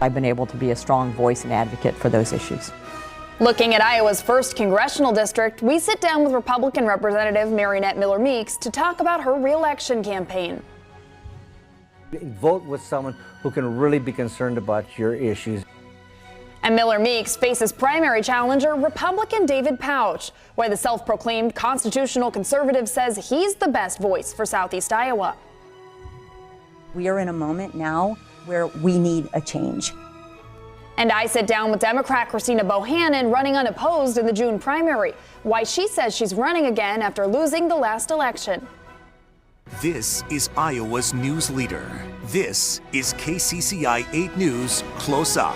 I've been able to be a strong voice and advocate for those issues. Looking at Iowa's 1st congressional district, we sit down with Republican Representative Mariannette Miller Meeks to talk about her re-election campaign. Vote with someone who can really be concerned about your issues. And Miller Meeks faces primary challenger Republican David Pouch, why the self-proclaimed constitutional conservative says he's the best voice for Southeast Iowa. We are in a moment now where we need a change. And I sit down with Democrat Christina Bohannon, running unopposed in the June primary, why she says she's running again after losing the last election. This is Iowa's news leader. This is KCCI 8 News Close Up.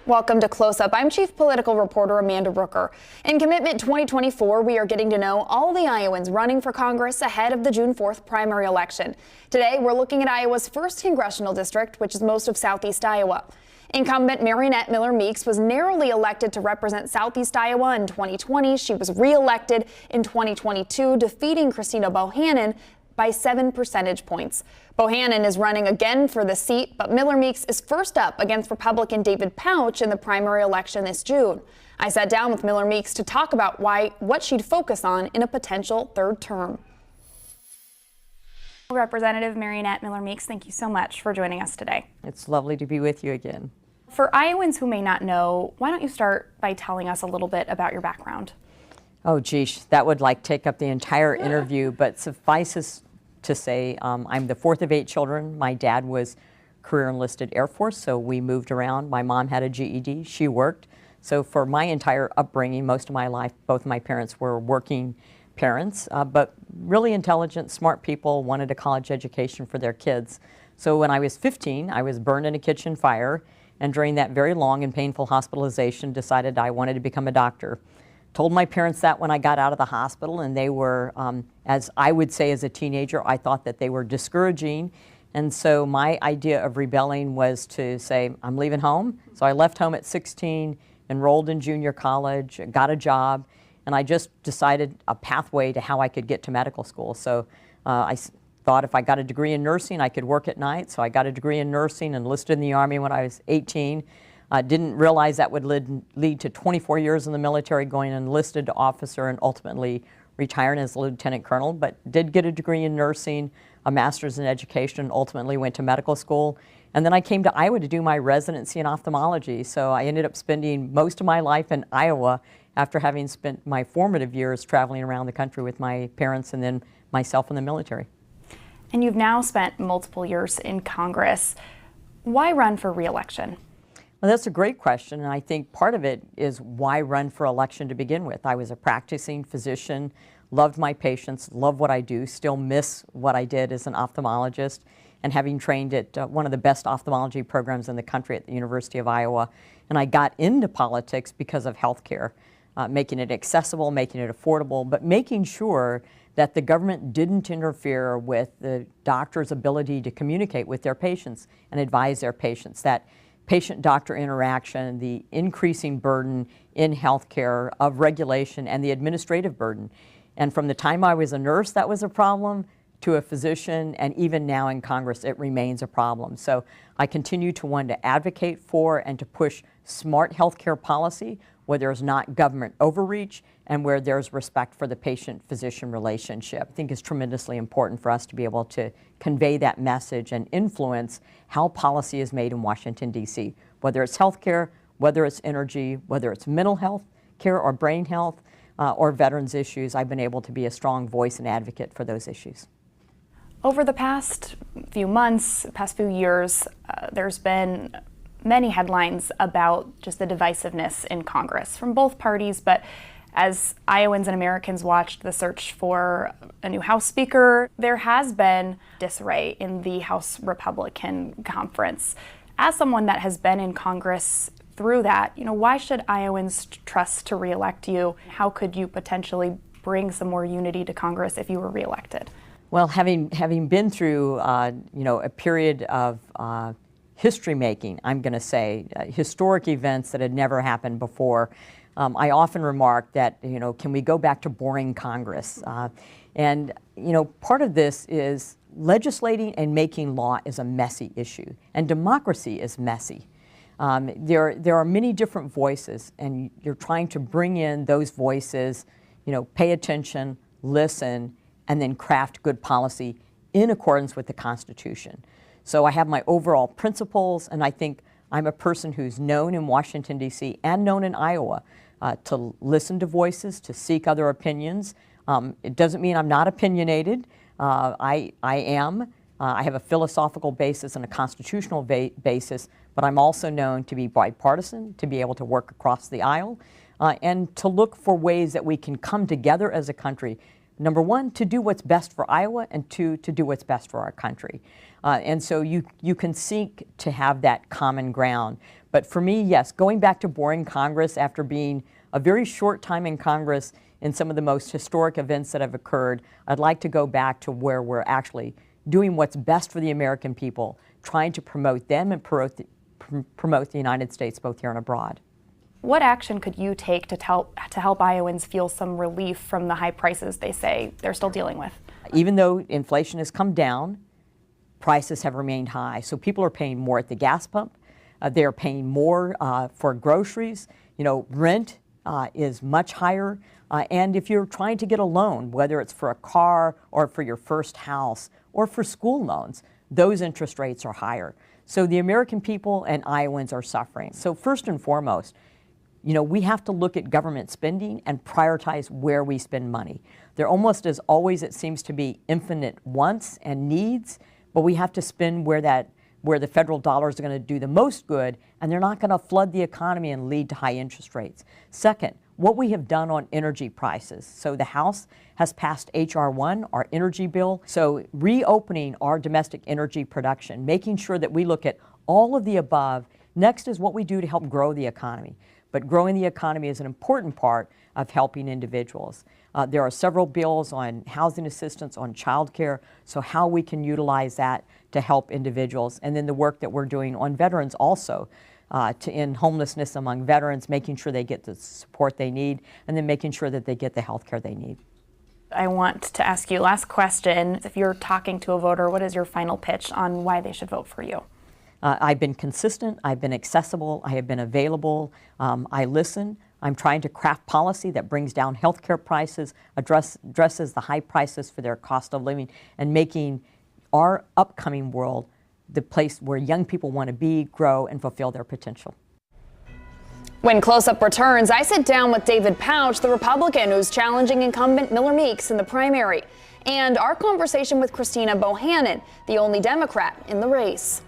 Welcome to Close Up. I'm Chief Political Reporter Amanda Brooker. In Commitment 2024, we are getting to know all the Iowans running for Congress ahead of the June 4th primary election. Today, we're looking at Iowa's 1st congressional district, which is most of Southeast Iowa. Incumbent Mariannette Miller Meeks was narrowly elected to represent Southeast Iowa in 2020. She was re-elected in 2022, defeating Christina Bohannon by 7 percentage points. Bohannon is running again for the seat, but Miller Meeks is first up against Republican David Pouch in the primary election this June. I sat down with Miller Meeks to talk about what she'd focus on in a potential third term. Representative Mariannette Miller Meeks, thank you so much for joining us today. It's lovely to be with you again. For Iowans who may not know, why don't you start by telling us a little bit about your background? Oh, geez, that would take up the entire interview, but suffices to say I'm the 4th of 8 children. My dad was career enlisted Air Force, so we moved around. My mom had a GED, she worked. So for my entire upbringing, most of my life, both my parents were working parents, but really intelligent, smart people, wanted a college education for their kids. So when I was 15, I was burned in a kitchen fire, and during that very long and painful hospitalization, decided I wanted to become a doctor. Told my parents that when I got out of the hospital, and they were, as I would say as a teenager, I thought that they were discouraging. And so my idea of rebelling was to say, I'm leaving home. So I left home at 16, enrolled in junior college, got a job, and I just decided a pathway to how I could get to medical school. So I thought if I got a degree in nursing, I could work at night. So I got a degree in nursing, enlisted in the Army when I was 18. Didn't realize that would lead to 24 years in the military, going enlisted to officer and ultimately retiring as a lieutenant colonel, but did get a degree in nursing, a master's in education, ultimately went to medical school. And then I came to Iowa to do my residency in ophthalmology. So I ended up spending most of my life in Iowa after having spent my formative years traveling around the country with my parents and then myself in the military. And you've now spent multiple years in Congress. Why run for re-election? Well, that's a great question, and I think part of it is why run for election to begin with. I was a practicing physician, loved my patients, love what I do, still miss what I did as an ophthalmologist, and having trained at one of the best ophthalmology programs in the country at the University of Iowa. And I got into politics because of healthcare, making it accessible, making it affordable, but making sure that the government didn't interfere with the doctor's ability to communicate with their patients and advise their patients. That patient-doctor interaction, the increasing burden in healthcare of regulation, and the administrative burden. And from the time I was a nurse, that was a problem, to a physician, and even now in Congress, it remains a problem. So I continue to want to advocate for and to push smart healthcare policy where there's not government overreach and where there's respect for the patient-physician relationship. I think it's tremendously important for us to be able to convey that message and influence how policy is made in Washington, D.C., whether it's healthcare, whether it's energy, whether it's mental health care or brain health, or veterans issues. I've been able to be a strong voice and advocate for those issues. Over the past few months, past few years, there's been many headlines about just the divisiveness in Congress from both parties, but as Iowans and Americans watched the search for a new House Speaker, there has been disarray in the House Republican Conference. As someone that has been in Congress through that, why should Iowans trust to reelect you? How could you potentially bring some more unity to Congress if you were reelected? Well, having been through a period of history making, I'm going to say, historic events that had never happened before, I often remark that, can we go back to boring Congress? And part of this is legislating and making law is a messy issue, and democracy is messy. There are many different voices, and you're trying to bring in those voices, pay attention, listen, and then craft good policy in accordance with the Constitution. So I have my overall principles, and I think I'm a person who's known in Washington, D.C. and known in Iowa to listen to voices, to seek other opinions. It doesn't mean I'm not opinionated. I am. I have a philosophical basis and a constitutional basis, but I'm also known to be bipartisan, to be able to work across the aisle, and to look for ways that we can come together as a country. Number one, to do what's best for Iowa, and two, to do what's best for our country. And so you can seek to have that common ground. But for me, yes, going back to boring Congress after being a very short time in Congress in some of the most historic events that have occurred, I'd like to go back to where we're actually doing what's best for the American people, trying to promote them and promote the United States both here and abroad. What action could you take to help Iowans feel some relief from the high prices they say they're still dealing with? Even though inflation has come down, prices have remained high. So people are paying more at the gas pump. They're paying more for groceries. Rent is much higher. And if you're trying to get a loan, whether it's for a car or for your first house or for school loans, those interest rates are higher. So the American people and Iowans are suffering. So first and foremost, we have to look at government spending and prioritize where we spend money. There almost as always, it seems to be infinite wants and needs, but we have to spend where the federal dollars are going to do the most good, and they're not going to flood the economy and lead to high interest rates. Second, what we have done on energy prices. So the House has passed H.R. 1, our energy bill. So reopening our domestic energy production, making sure that we look at all of the above. Next is what we do to help grow the economy. But growing the economy is an important part of helping individuals. There are several bills on housing assistance, on child care, so how we can utilize that to help individuals. And then the work that we're doing on veterans also, to end homelessness among veterans, making sure they get the support they need, and then making sure that they get the health care they need. I want to ask you, last question, if you're talking to a voter, what is your final pitch on why they should vote for you? I've been consistent, I've been accessible, I have been available, I listen. I'm trying to craft policy that brings down healthcare prices, addresses the high prices for their cost of living, and making our upcoming world the place where young people want to be, grow, and fulfill their potential. When Close Up returns, I sit down with David Pouch, the Republican who's challenging incumbent Miller Meeks in the primary, and our conversation with Christina Bohannon, the only Democrat in the race.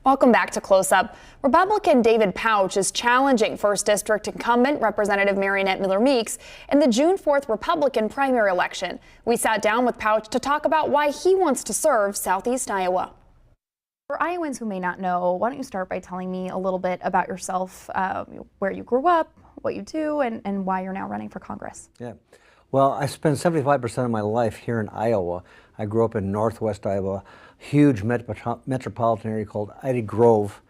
Welcome back to Close Up. Republican David Pouch is challenging 1st District incumbent Representative Mariannette Miller Meeks in the June 4th Republican primary election. We sat down with Pouch to talk about why he wants to serve Southeast Iowa. For Iowans who may not know, why don't you start by telling me a little bit about yourself, where you grew up, what you do, and why you're now running for Congress. Yeah. Well, I spent 75% of my life here in Iowa. I grew up in northwest Iowa, huge metropolitan area called Ida Grove,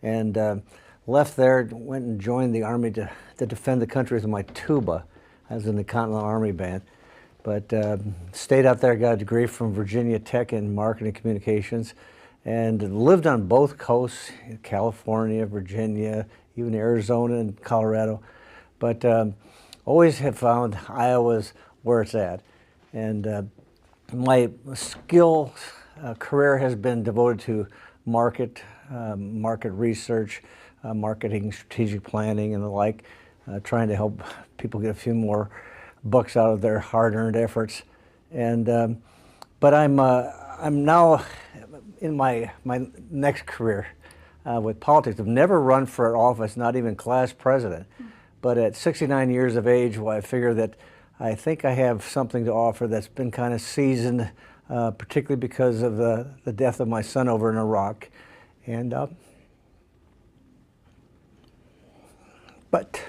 and left there, went and joined the Army to defend the country with my tuba. I was in the Continental Army Band. But stayed out there, got a degree from Virginia Tech in marketing communications, and lived on both coasts, California, Virginia, even Arizona and Colorado. But always have found Iowa's where it's at. And my career has been devoted to market research, marketing, strategic planning, and the like, trying to help people get a few more bucks out of their hard-earned efforts. And but I'm now in my next career with politics. I've never run for office, not even class president. But at 69 years of age, well, I figure that I think I have something to offer that's been kind of seasoned, particularly because of the death of my son over in Iraq. And but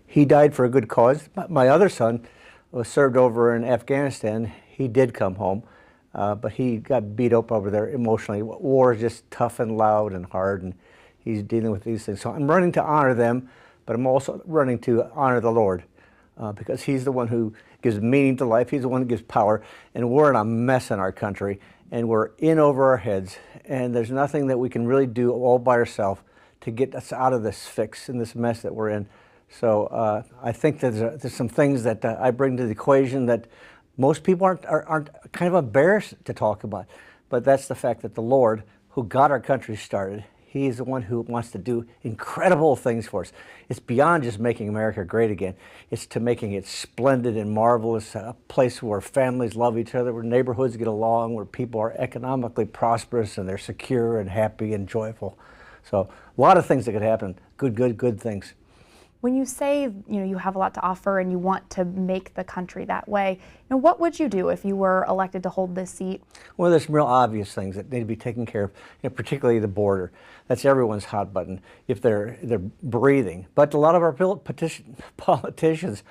he died for a good cause. My other son was served over in Afghanistan. He did come home, but he got beat up over there emotionally. War is just tough and loud and hard, and he's dealing with these things. So I'm running to honor them, but I'm also running to honor the Lord, because He's the one who gives meaning to life. He's the one who gives power, and we're in a mess in our country, and we're in over our heads, and there's nothing that we can really do all by ourselves to get us out of this fix and this mess that we're in. So I think there's some things that I bring to the equation that most people aren't kind of embarrassed to talk about. But that's the fact that the Lord, who got our country started, He is the one who wants to do incredible things for us. It's beyond just making America great again. It's to making it splendid and marvelous, a place where families love each other, where neighborhoods get along, where people are economically prosperous and they're secure and happy and joyful. So a lot of things that could happen, good things. When you say, you have a lot to offer and you want to make the country that way, what would you do if you were elected to hold this seat? Well, there's some real obvious things that need to be taken care of, particularly the border. That's everyone's hot button if they're breathing. But a lot of our politicians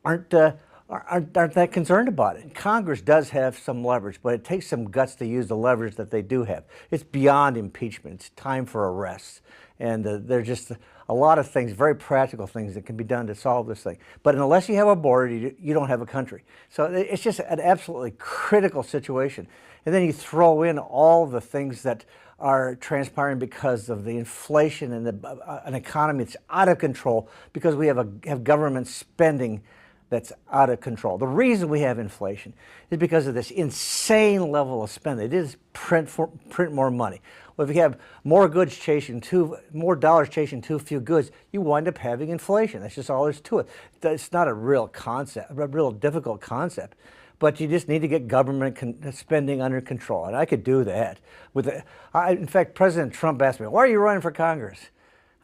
aren't that concerned about it. Congress does have some leverage, but it takes some guts to use the leverage that they do have. It's beyond impeachment. It's time for arrests. And there's just a lot of things, very practical things that can be done to solve this thing. But unless you have a border, you don't have a country. So it's just an absolutely critical situation. And then you throw in all the things that are transpiring because of the inflation and an economy that's out of control, because we have government spending that's out of control. The reason we have inflation is because of this insane level of spending. It is print more money. Well, if you have more dollars chasing too few goods, you wind up having inflation. That's just all there's to it. It's not a real difficult concept, but you just need to get government spending under control, and I could do that. In fact, President Trump asked me, "Why are you running for Congress?"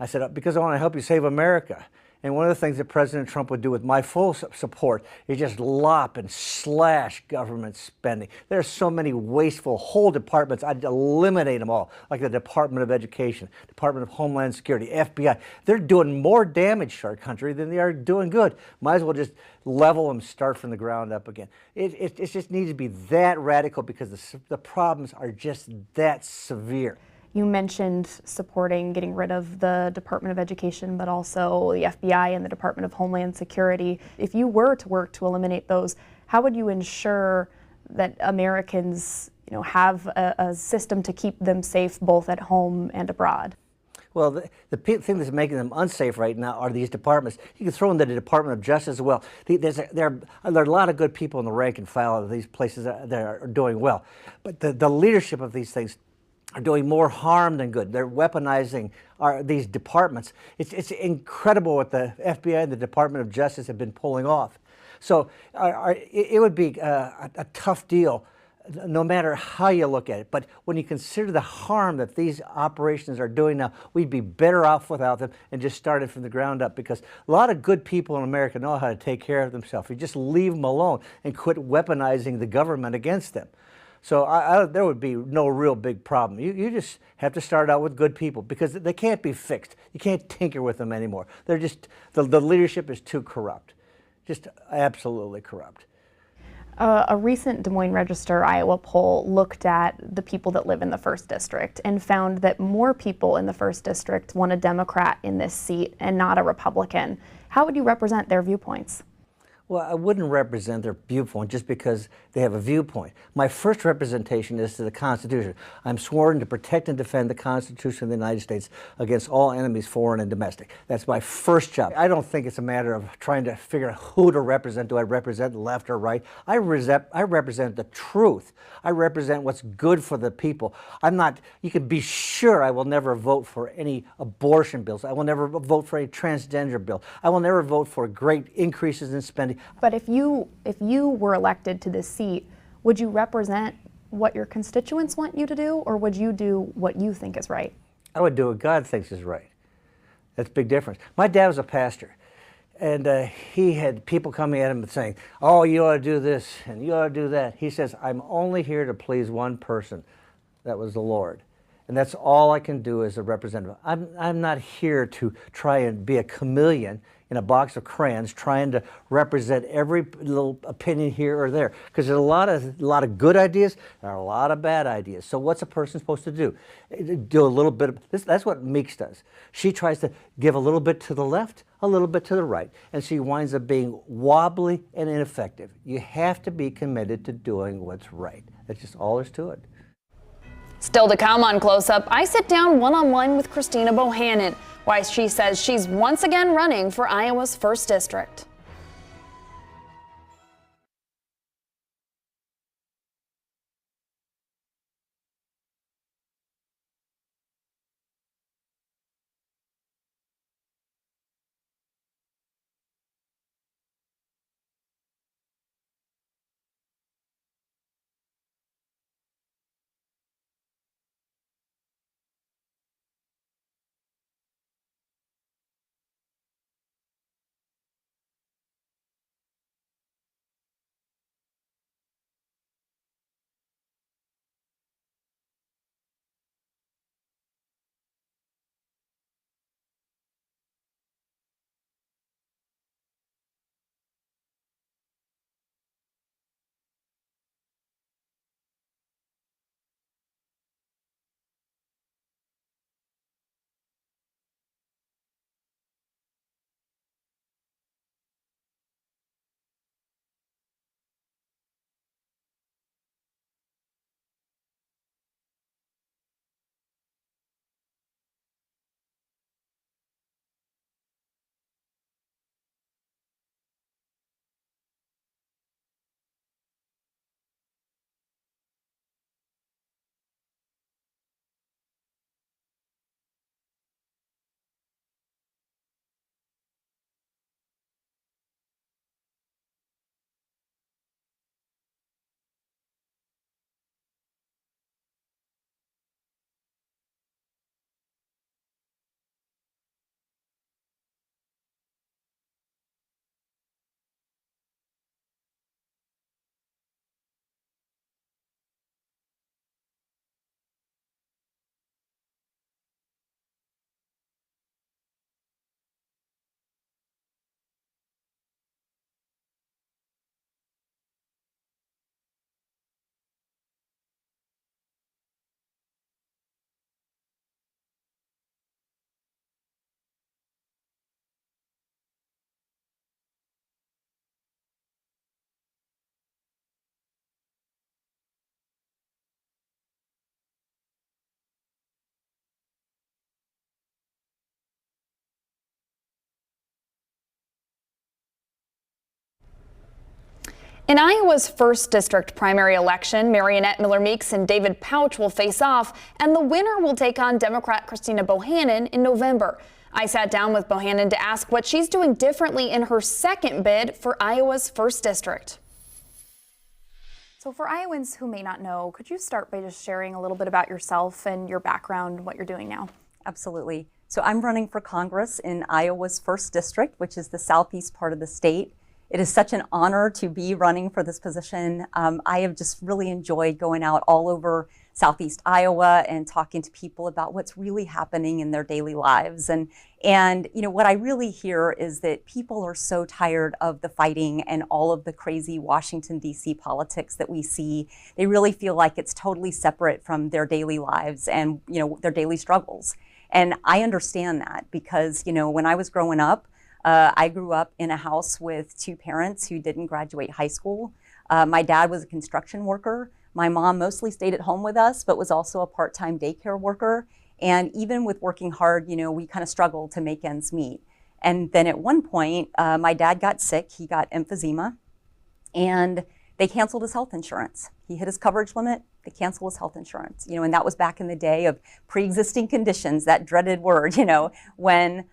I said, "Because I want to help you save America." And one of the things that President Trump would do with my full support is just lop and slash government spending. There's so many wasteful whole departments, I'd eliminate them all, like the Department of Education, Department of Homeland Security, FBI. They're doing more damage to our country than they are doing good. Might as well just level them, start from the ground up again. It just needs to be that radical because the problems are just that severe. You mentioned supporting getting rid of the Department of Education, but also the FBI and the Department of Homeland Security. If you were to work to eliminate those, how would you ensure that Americans, have a system to keep them safe both at home and abroad? Well, the thing that's making them unsafe right now are these departments. You can throw in the Department of Justice as well. There are a lot of good people in the rank and file of these places that are doing well. But the leadership of these things are doing more harm than good. They're weaponizing these departments. It's incredible what the FBI and the Department of Justice have been pulling off. So it would be a tough deal no matter how you look at it. But when you consider the harm that these operations are doing now, we'd be better off without them and just started from the ground up, because a lot of good people in America know how to take care of themselves. You just leave them alone and quit weaponizing the government against them. So there would be no real big problem. You just have to start out with good people, because they can't be fixed. You can't tinker with them anymore. They're just, the leadership is too corrupt, just absolutely corrupt. A recent Des Moines Register Iowa poll looked at the people that live in the 1st District and found that more people in the 1st District want a Democrat in this seat and not a Republican. How would you represent their viewpoints? Well, I wouldn't represent their viewpoint just because they have a viewpoint. My first representation is to the Constitution. I'm sworn to protect and defend the Constitution of the United States against all enemies, foreign and domestic. That's my first job. I don't think it's a matter of trying to figure out who to represent. Do I represent left or right? I represent the truth. I represent what's good for the people. You can be sure I will never vote for any abortion bills. I will never vote for a transgender bill. I will never vote for great increases in spending. But if you were elected to this seat, would you represent what your constituents want you to do, or would you do what you think is right? I would do what God thinks is right. That's a big difference. My dad was a pastor, and he had people coming at him and saying, oh, you ought to do this, and you ought to do that. He says, I'm only here to please one person. That was the Lord. And that's all I can do as a representative. I'm not here to try and be a chameleon in a box of crayons trying to represent every little opinion here or there. Because there's a lot of good ideas, there are a lot of bad ideas. So what's a person supposed to do? Do a little bit of this. That's what Meeks does. She tries to give a little bit to the left, a little bit to the right, and she winds up being wobbly and ineffective. You have to be committed to doing what's right. That's just all there's to it. Still to come on Close Up, I sit down one-on-one with Christina Bohannon, why she says she's once again running for Iowa's 1st District. In Iowa's 1st District primary election, Marionette Miller Meeks and David Pouch will face off, and the winner will take on Democrat Christina Bohannon in November. I sat down with Bohannon to ask what she's doing differently in her second bid for Iowa's 1st District. So for Iowans who may not know, could you start by just sharing a little bit about yourself and your background and what you're doing now? Absolutely. So I'm running for Congress in Iowa's 1st District, which is the southeast part of the state. It is such an honor to be running for this position. I have just really enjoyed going out all over Southeast Iowa and talking to people about what's really happening in their daily lives. And you know, what I really hear is that people are so tired of the fighting and all of the crazy Washington, D.C. politics that we see. They really feel like it's totally separate from their daily lives and, you know, their daily struggles. And I understand that because, you know, when I was growing up, I grew up in a house with two parents who didn't graduate high school. My dad was a construction worker. My mom mostly stayed at home with us, but was also a part-time daycare worker. And even with working hard, you know, we kind of struggled to make ends meet. And then at one point, my dad got sick. He got emphysema, and they canceled his health insurance. He hit his coverage limit. They canceled his health insurance. You know, and that was back in the day of pre-existing conditions, that dreaded word, you know, when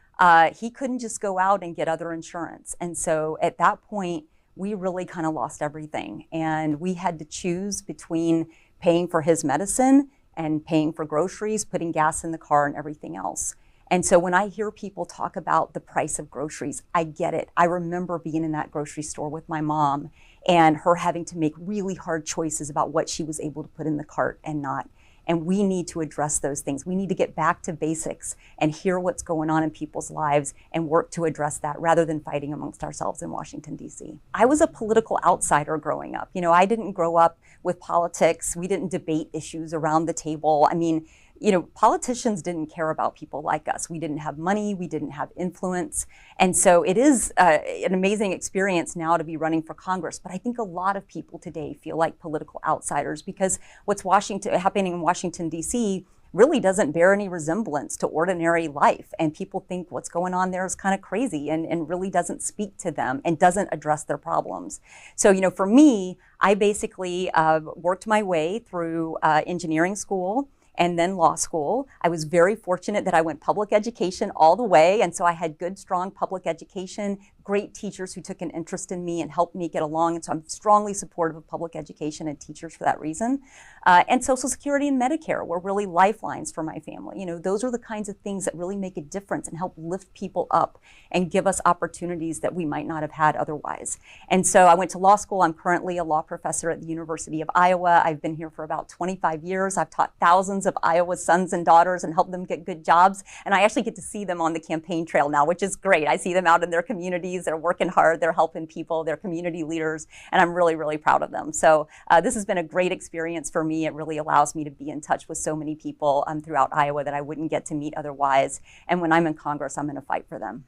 he couldn't just go out and get other insurance. And so at that point, we really kind of lost everything. And we had to choose between paying for his medicine and paying for groceries, putting gas in the car and everything else. And so when I hear people talk about the price of groceries, I get it. I remember being in that grocery store with my mom and her having to make really hard choices about what she was able to put in the cart and not. And we need to address those things. We need to get back to basics and hear what's going on in people's lives and work to address that rather than fighting amongst ourselves in Washington, D.C. I was a political outsider growing up. You know, I didn't grow up with politics. We didn't debate issues around the table. I mean, you know, politicians didn't care about people like us. We didn't have money, we didn't have influence. And so it is an amazing experience now to be running for Congress. But I think a lot of people today feel like political outsiders because what's happening in Washington, D.C. really doesn't bear any resemblance to ordinary life. And people think what's going on there is kind of crazy and really doesn't speak to them and doesn't address their problems. So, you know, for me, I basically worked my way through engineering school and then law school. I was very fortunate that I went public education all the way. And so I had good, strong public education, great teachers who took an interest in me and helped me get along. And so I'm strongly supportive of public education and teachers for that reason. And Social Security and Medicare were really lifelines for my family. You know, those are the kinds of things that really make a difference and help lift people up and give us opportunities that we might not have had otherwise. And so I went to law school. I'm currently a law professor at the University of Iowa. I've been here for about 25 years. I've taught thousands of Iowa's sons and daughters and helped them get good jobs. And I actually get to see them on the campaign trail now, which is great. I see them out in their communities. They're working hard. They're helping people. They're community leaders. And I'm really, really proud of them. So this has been a great experience for me. It really allows me to be in touch with so many people throughout Iowa that I wouldn't get to meet otherwise. And when I'm in Congress, I'm going to fight for them.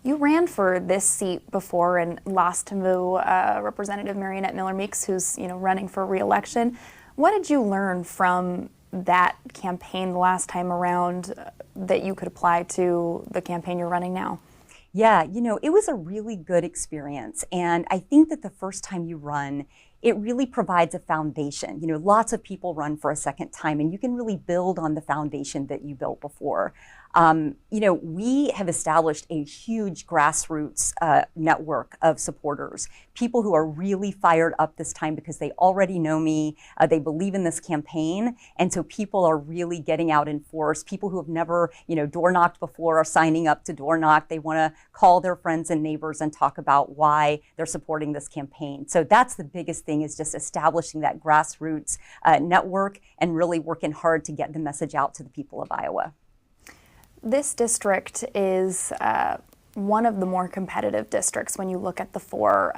You ran for this seat before and lost to Representative Mariannette Miller Meeks, who's running for re-election. What did you learn from that campaign the last time around that you could apply to the campaign you're running now? Yeah, it was a really good experience. And I think that the first time you run, it really provides a foundation. Lots of people run for a second time, and you can really build on the foundation that you built before. We have established a huge grassroots network of supporters, people who are really fired up this time because they already know me, they believe in this campaign, and so people are really getting out in force. People who have never, door knocked before are signing up to door knock. They want to call their friends and neighbors and talk about why they're supporting this campaign. So that's the biggest thing, is just establishing that grassroots network and really working hard to get the message out to the people of Iowa. This district is one of the more competitive districts when you look at the four.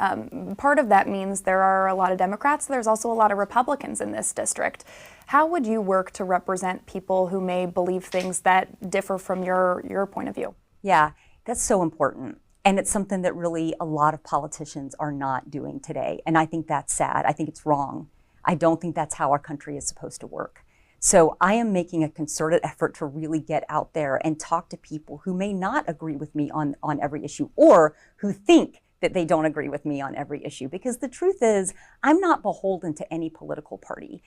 Part of that means there are a lot of Democrats. There's also a lot of Republicans in this district. How would you work to represent people who may believe things that differ from your point of view? Yeah, that's so important. And it's something that really a lot of politicians are not doing today. And I think that's sad. I think it's wrong. I don't think that's how our country is supposed to work. So I am making a concerted effort to really get out there and talk to people who may not agree with me on every issue, or who think that they don't agree with me on every issue. Because the truth is, I'm not beholden to any political party.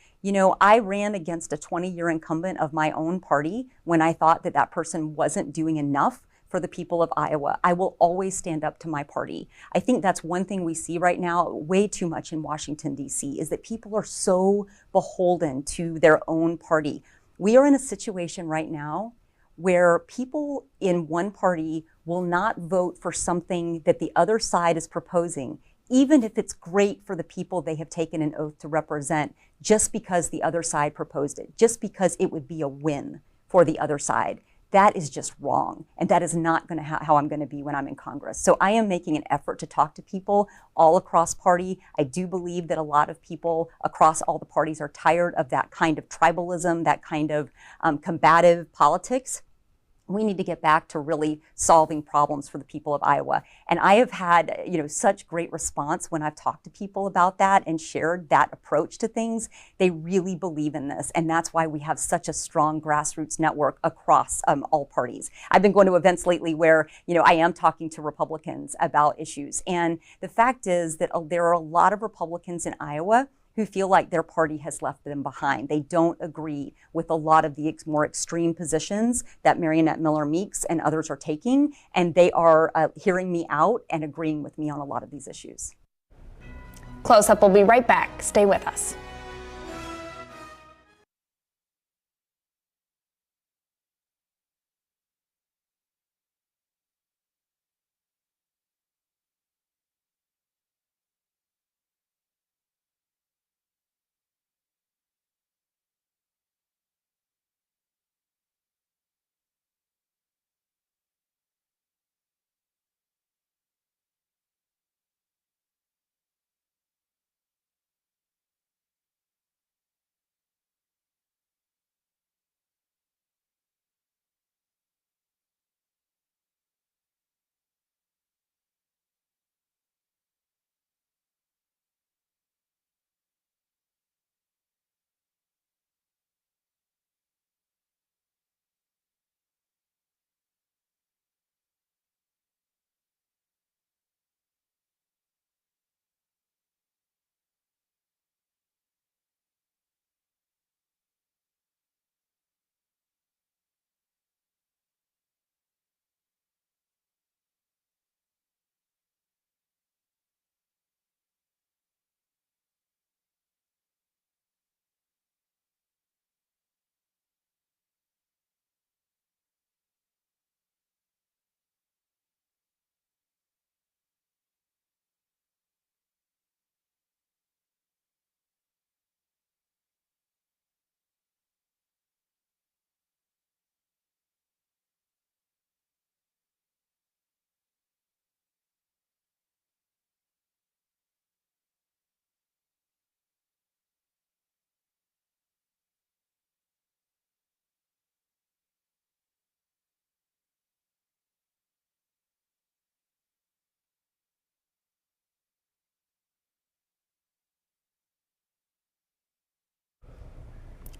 I ran against a 20-year incumbent of my own party when I thought that that person wasn't doing enough for the people of Iowa. I will always stand up to my party. I think that's one thing we see right now way too much in Washington, D.C., is that people are so beholden to their own party. We are in a situation right now where people in one party will not vote for something that the other side is proposing, even if it's great for the people they have taken an oath to represent, just because the other side proposed it, just because it would be a win for the other side. That is just wrong. And that is not going to how I'm going to be when I'm in Congress. So I am making an effort to talk to people all across party. I do believe that a lot of people across all the parties are tired of that kind of tribalism, that kind of combative politics. We need to get back to really solving problems for the people of Iowa. And I have had, such great response when I've talked to people about that and shared that approach to things. They really believe in this. And that's why we have such a strong grassroots network across all parties. I've been going to events lately where, I am talking to Republicans about issues. And the fact is that there are a lot of Republicans in Iowa who feel like their party has left them behind. They don't agree with a lot of the more extreme positions that Marionette Miller Meeks and others are taking, and they are hearing me out and agreeing with me on a lot of these issues. Close Up will be right back. Stay with us.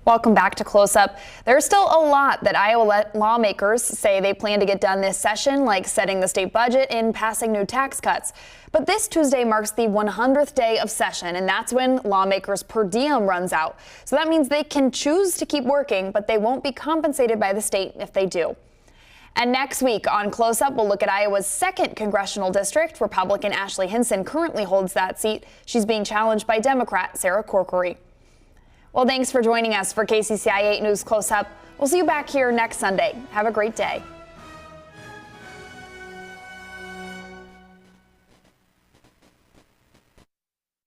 Welcome back to Close Up. There's still a lot that Iowa lawmakers say they plan to get done this session, like setting the state budget and passing new tax cuts. But this Tuesday marks the 100th day of session, and that's when lawmakers' per diem runs out. So that means they can choose to keep working, but they won't be compensated by the state if they do. And next week on Close Up, we'll look at Iowa's 2nd congressional district. Republican Ashley Hinson currently holds that seat. She's being challenged by Democrat Sarah Corkery. Well, thanks for joining us for KCCI 8 News Close Up. We'll see you back here next Sunday. Have a great day.